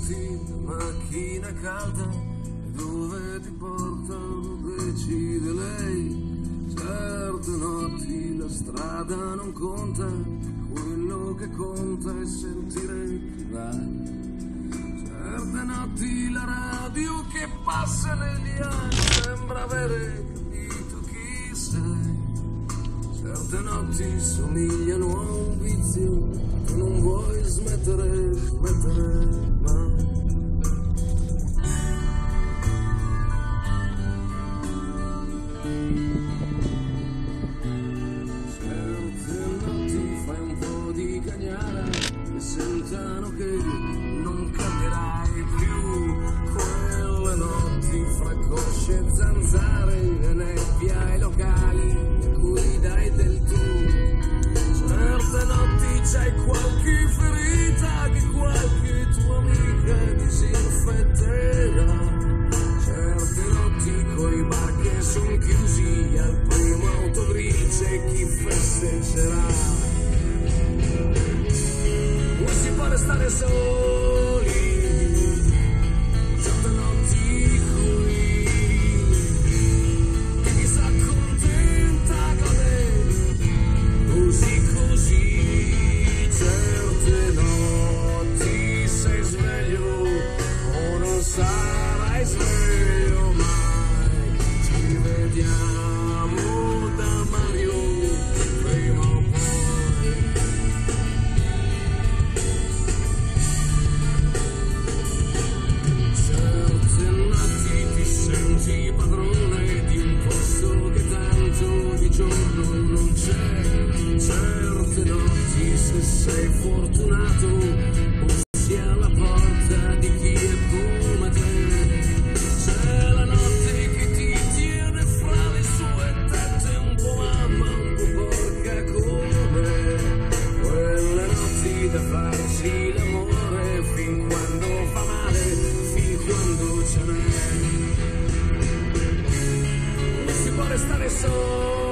notti la macchina calda, dove ti porta lo decide lei. Certe notti la strada non conta, quello che conta è sentire chi va. Certe notti la radio che passa negli anni sembra avere capito chi sei. Certe notti somigliano a un vizio che non vuoi smettere mai. Sentano che non cambierai più, quelle notti fra cosce e zanzare, le nebbie ai locali a cui dai del tu. Certe notti c'hai qualche ferita che qualche tua amica disinfetterà. Certe notti coi bar che son chiusi, al primo autogrill c'è chi festeggerà. Si può restare soli, certe notti qui, che chi s'accontenta cade, così, certe notti sei sveglio o non sarai sveglio mai, ci vediamo da Mario prima o poi. Senti padrone di un posto che tanto di giorno non c'è. Certe notti se sei fortunato bussi alla porta di chi è come te. C'è la notte che ti tiene fra le sue tette, un po' mamma, un po' porca come quelle notti da farsi l'amore fin quando fa male, fin quando ce n'è. Può restare solo.